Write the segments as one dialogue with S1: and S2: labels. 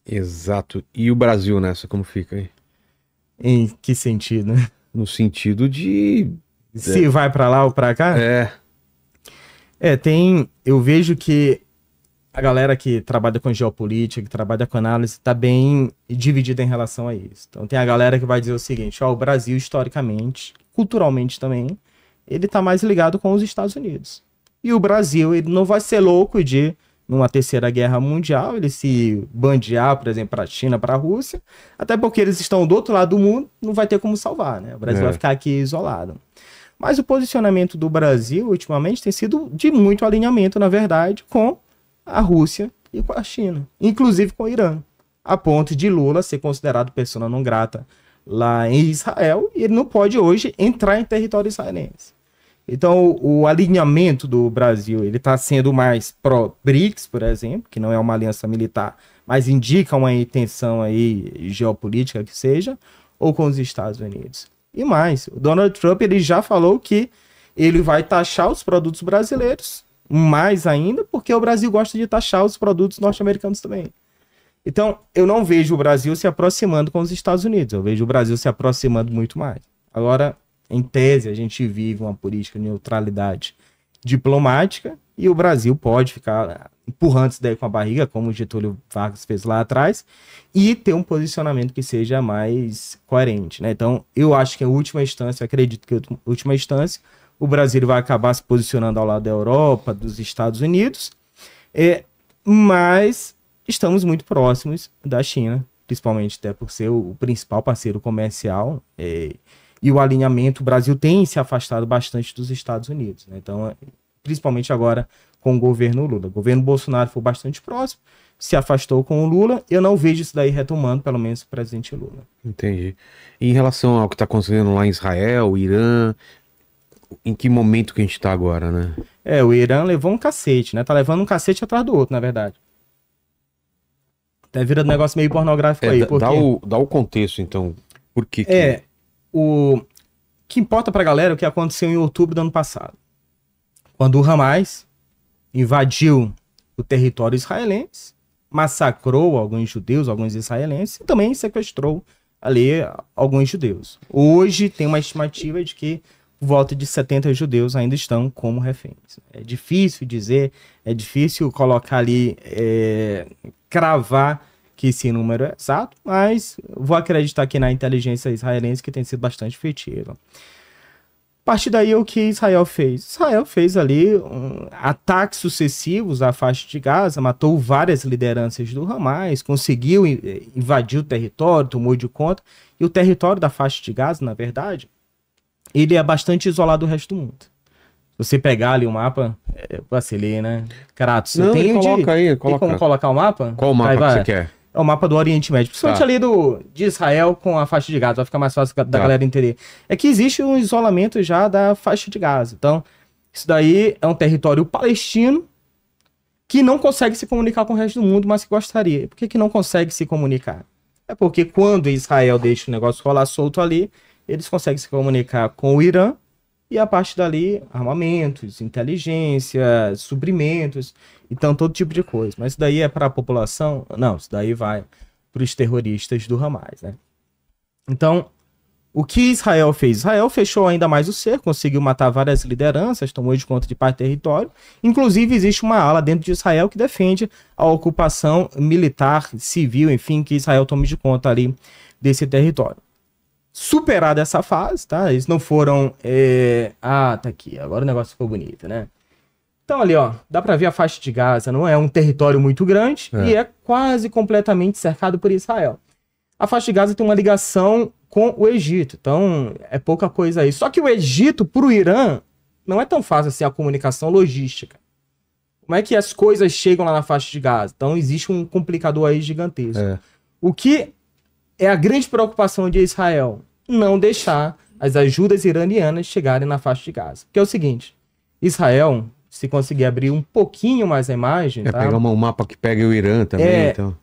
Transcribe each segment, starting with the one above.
S1: Exato. E o Brasil nessa, como fica aí?
S2: Em que sentido?
S1: No sentido de...
S2: Se vai pra lá ou pra cá?
S1: É,
S2: Eu vejo que a galera que trabalha com geopolítica, que trabalha com análise, está bem dividida em relação a isso. Então tem a galera que vai dizer o seguinte, ó, o Brasil historicamente, culturalmente também, ele está mais ligado com os Estados Unidos. E o Brasil, ele não vai ser louco de, numa terceira guerra mundial, ele se bandear, por exemplo, para a China, para a Rússia, até porque eles estão do outro lado do mundo, não vai ter como salvar, né? O Brasil vai ficar aqui isolado. Mas o posicionamento do Brasil, ultimamente, tem sido de muito alinhamento, na verdade, com a Rússia e com a China, inclusive com o Irã, a ponto de Lula ser considerado persona não grata lá em Israel, e ele não pode hoje entrar em território israelense. Então, o alinhamento do Brasil, ele está sendo mais pró-BRICS, por exemplo, que não é uma aliança militar, mas indica uma intenção aí geopolítica que seja, ou com os Estados Unidos. E mais, o Donald Trump ele já falou que ele vai taxar os produtos brasileiros, mais ainda, porque o Brasil gosta de taxar os produtos norte-americanos também. Então, eu não vejo o Brasil se aproximando com os Estados Unidos, eu vejo o Brasil se aproximando muito mais. Agora, em tese, a gente vive uma política de neutralidade diplomática e o Brasil pode ficar empurrando isso daí com a barriga, como o Getúlio Vargas fez lá atrás, e ter um posicionamento que seja mais coerente, né? Então, eu acho que em última instância, acredito que em última instância, o Brasil vai acabar se posicionando ao lado da Europa, dos Estados Unidos, mas estamos muito próximos da China, principalmente até por ser o principal parceiro comercial, e o alinhamento, o Brasil tem se afastado bastante dos Estados Unidos, né? Então, principalmente agora com o governo Lula. O governo Bolsonaro foi bastante próximo, se afastou com o Lula, eu não vejo isso daí retomando, pelo menos o presidente Lula.
S1: entendi. E em relação ao que está acontecendo lá em Israel, Irã, em que momento que a gente está agora, né?
S2: O Irã levou um cacete, né? Tá levando um cacete atrás do outro, na verdade. Tá virando um negócio meio pornográfico aí.
S1: Dá o contexto, então. Por que
S2: o que importa pra galera é o que aconteceu em outubro do ano passado. Quando o Hamas invadiu o território israelense, massacrou alguns judeus, alguns israelenses, e também sequestrou ali alguns judeus. Hoje tem uma estimativa de que por volta de 70 judeus ainda estão como reféns. É difícil dizer, é difícil colocar ali, cravar que esse número é exato, mas vou acreditar aqui na inteligência israelense que tem sido bastante efetiva. A partir daí, o que Israel fez? Israel fez ali ataques sucessivos à faixa de Gaza, matou várias lideranças do Hamas, conseguiu invadir o território, tomou de conta, e o território da faixa de Gaza, na verdade, ele é bastante isolado do resto do mundo. Se você pegar ali o mapa, vacilei, né? Kratos,
S1: não, tem
S2: como colocar o mapa?
S1: Qual o mapa que você quer?
S2: É o mapa do Oriente Médio, principalmente ali de Israel com a faixa de Gaza, vai ficar mais fácil da galera entender. É que existe um isolamento já da faixa de Gaza. Então, isso daí é um território palestino que não consegue se comunicar com o resto do mundo, mas que gostaria. Por que não consegue se comunicar? É porque quando Israel deixa o negócio rolar solto ali, eles conseguem se comunicar com o Irã, e a partir dali, armamentos, inteligência, suprimentos, então todo tipo de coisa. Mas isso daí é para a população? Não, isso daí vai para os terroristas do Hamas, né? Então, o que Israel fez? Israel fechou ainda mais o cerco, conseguiu matar várias lideranças, tomou de conta de parte do território. Inclusive, existe uma ala dentro de Israel que defende a ocupação militar, civil, enfim, que Israel tome de conta ali desse território. Superada essa fase, tá? Eles não foram... tá aqui. Agora o negócio ficou bonito, né? Então ali, ó, dá pra ver a faixa de Gaza. Não é um território muito grande e é quase completamente cercado por Israel. A faixa de Gaza tem uma ligação com o Egito. Então, é pouca coisa aí. Só que o Egito, pro Irã, não é tão fácil assim a comunicação logística. Como é que as coisas chegam lá na faixa de Gaza? Então, existe um complicador aí gigantesco. O que é a grande preocupação de Israel? Não deixar as ajudas iranianas chegarem na faixa de Gaza. Porque é o seguinte, Israel, se conseguir abrir um pouquinho mais a imagem...
S1: pegar um mapa que pega o Irã também, então...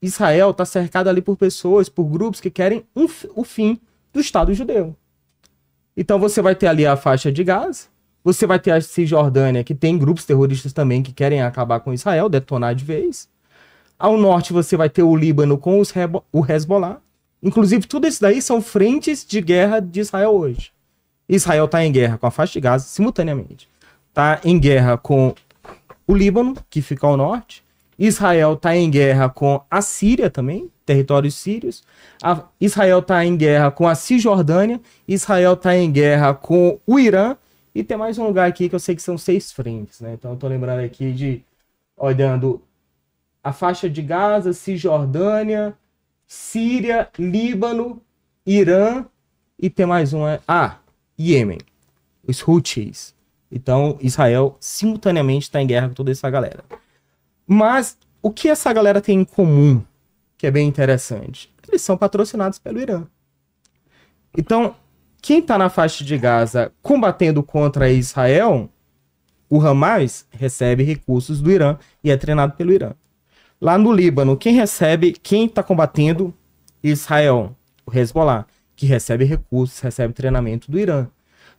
S2: Israel está cercado ali por pessoas, por grupos que querem o fim do Estado judeu. Então você vai ter ali a faixa de Gaza, você vai ter a Cisjordânia, que tem grupos terroristas também que querem acabar com Israel, detonar de vez. Ao norte você vai ter o Líbano com o Hezbollah. Inclusive, tudo isso daí são frentes de guerra de Israel hoje. Israel está em guerra com a faixa de Gaza simultaneamente. Está em guerra com o Líbano, que fica ao norte. Israel está em guerra com a Síria também, territórios sírios. Israel está em guerra com a Cisjordânia. Israel está em guerra com o Irã. E tem mais um lugar aqui que eu sei que são 6 frentes, né? Então eu tô lembrando aqui de, olhando a faixa de Gaza, Cisjordânia, Síria, Líbano, Irã e tem mais um, Iêmen, os Houthis. Então Israel simultaneamente está em guerra com toda essa galera. Mas o que essa galera tem em comum, que é bem interessante? Eles são patrocinados pelo Irã. Então, quem está na faixa de Gaza combatendo contra Israel, o Hamas recebe recursos do Irã e é treinado pelo Irã. Lá no Líbano, quem está combatendo Israel? O Hezbollah, que recebe recursos, recebe treinamento do Irã.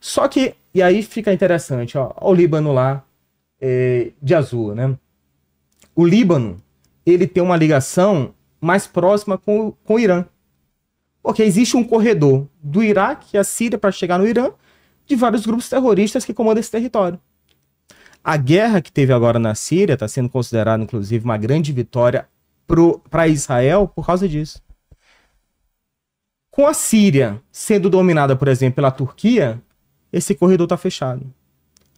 S2: Só que, e aí fica interessante, ó, o Líbano lá de azul, né? O Líbano, ele tem uma ligação mais próxima com o Irã. Porque existe um corredor do Iraque e a Síria para chegar no Irã, de vários grupos terroristas que comandam esse território. A guerra que teve agora na Síria está sendo considerada, inclusive, uma grande vitória para Israel por causa disso. Com a Síria sendo dominada, por exemplo, pela Turquia, esse corredor está fechado.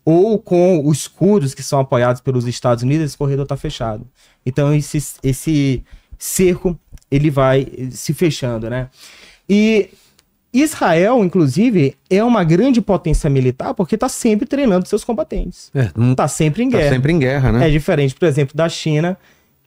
S2: Ou com os curdos que são apoiados pelos Estados Unidos, esse corredor está fechado. Então esse cerco ele vai se fechando, né? E Israel, inclusive, é uma grande potência militar porque está sempre treinando seus combatentes. Está sempre em guerra.
S1: Está sempre em guerra, né?
S2: É diferente, por exemplo, da China,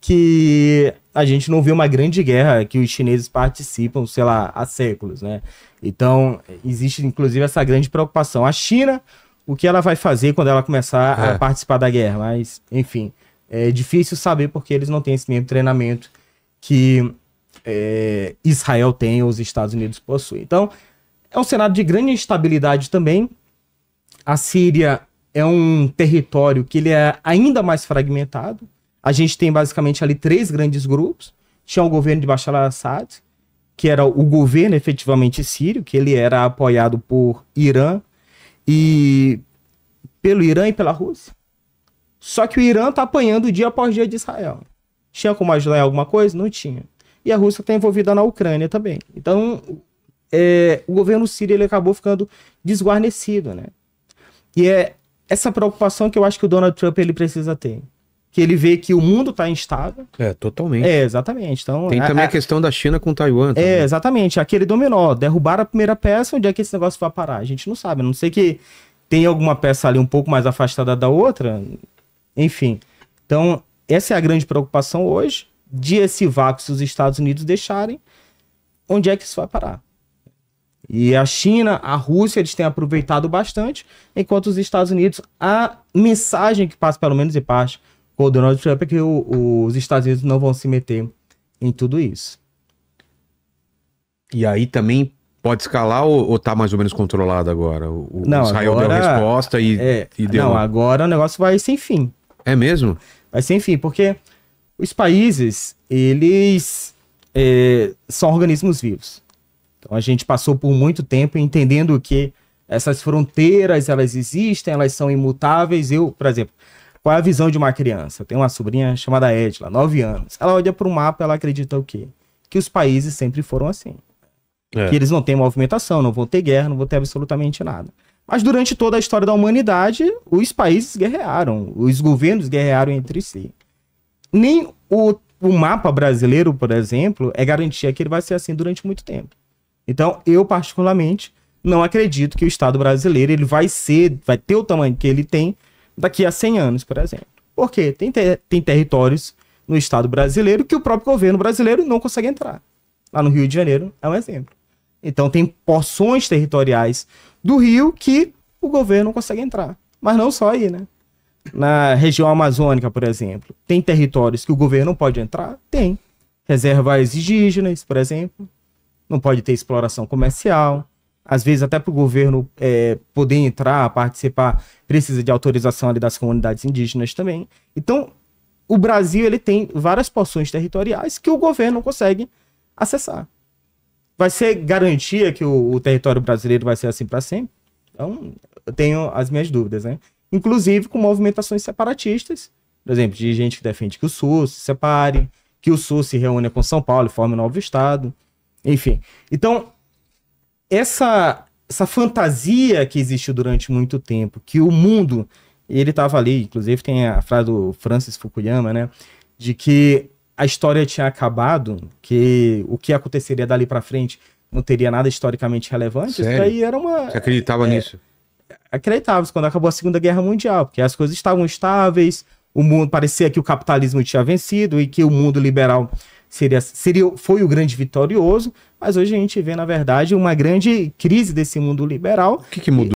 S2: que a gente não vê uma grande guerra que os chineses participam, sei lá, há séculos, né? Então, existe, inclusive, essa grande preocupação. A China, o que ela vai fazer quando ela começar a participar da guerra? Mas, enfim, é difícil saber porque eles não têm esse mesmo treinamento que Israel tem ou os Estados Unidos possuem. Então, é um cenário de grande instabilidade também. A Síria é um território que ele é ainda mais fragmentado. A gente tem basicamente ali 3 grandes grupos. Tinha o governo de Bashar al-Assad, que era o governo efetivamente sírio, que ele era apoiado por Irã e pelo Irã e pela Rússia. Só que o Irã está apanhando dia após dia de Israel. Tinha como ajudar em alguma coisa? Não tinha. E a Rússia está envolvida na Ucrânia também. Então, o governo sírio ele acabou ficando desguarnecido, né? E é essa preocupação que eu acho que o Donald Trump ele precisa ter. Que ele vê que o mundo está instável.
S1: Totalmente.
S2: Exatamente. Então,
S1: tem também a questão da China com Taiwan. Também.
S2: Exatamente. Aquele dominó. Derrubaram a primeira peça, onde é que esse negócio vai parar? A gente não sabe. A não sei que tem alguma peça ali um pouco mais afastada da outra. Enfim. Então, essa é a grande preocupação hoje. De esse vácuo, se os Estados Unidos deixarem, onde é que isso vai parar? E a China, a Rússia, eles têm aproveitado bastante, enquanto os Estados Unidos, a mensagem que passa, pelo menos em parte, com o Donald Trump é que os Estados Unidos não vão se meter em tudo isso.
S1: E aí também pode escalar ou tá mais ou menos controlado agora?
S2: Não,
S1: Israel
S2: agora,
S1: deu a resposta e deu...
S2: Não, agora o negócio vai sem fim.
S1: É mesmo?
S2: Vai sem fim, porque os países, eles são organismos vivos. Então a gente passou por muito tempo entendendo que essas fronteiras, elas existem, elas são imutáveis. Eu, por exemplo, qual é a visão de uma criança? Eu tenho uma sobrinha chamada Edla, 9 anos. Ela olha para o mapa e ela acredita o quê? Que os países sempre foram assim. Que eles não têm movimentação, não vão ter guerra, não vão ter absolutamente nada. Mas durante toda a história da humanidade, os países guerrearam, os governos guerrearam entre si. Nem o mapa brasileiro, por exemplo, é garantia que ele vai ser assim durante muito tempo. Então, eu particularmente não acredito que o Estado brasileiro ele vai ter o tamanho que ele tem daqui a 100 anos, por exemplo. Por quê? Tem territórios no Estado brasileiro que o próprio governo brasileiro não consegue entrar. Lá no Rio de Janeiro é um exemplo. Então, tem porções territoriais do Rio que o governo não consegue entrar. Mas não só aí, né? Na região amazônica, por exemplo, tem territórios que o governo não pode entrar? Tem. Reservas indígenas, por exemplo. Não pode ter exploração comercial. Às vezes, até para o governo poder entrar, participar, precisa de autorização ali das comunidades indígenas também. Então, o Brasil ele tem várias porções territoriais que o governo não consegue acessar. Vai ser garantia que o território brasileiro vai ser assim para sempre? Então, eu tenho as minhas dúvidas, né? Inclusive com movimentações separatistas, por exemplo, de gente que defende que o Sul se separe, que o Sul se reúna com São Paulo e forme um novo estado, enfim. Então, essa fantasia que existiu durante muito tempo, que o mundo, ele estava ali, inclusive tem a frase do Francis Fukuyama, né, de que a história tinha acabado, que o que aconteceria dali para frente não teria nada historicamente relevante.
S1: Sério?
S2: Isso daí era uma...
S1: Você acreditava nisso?
S2: Acreditava-se quando acabou a Segunda Guerra Mundial, porque as coisas estavam estáveis, o mundo parecia que o capitalismo tinha vencido e que o mundo liberal foi o grande vitorioso, mas hoje a gente vê, na verdade, uma grande crise desse mundo liberal.
S1: O que mudou?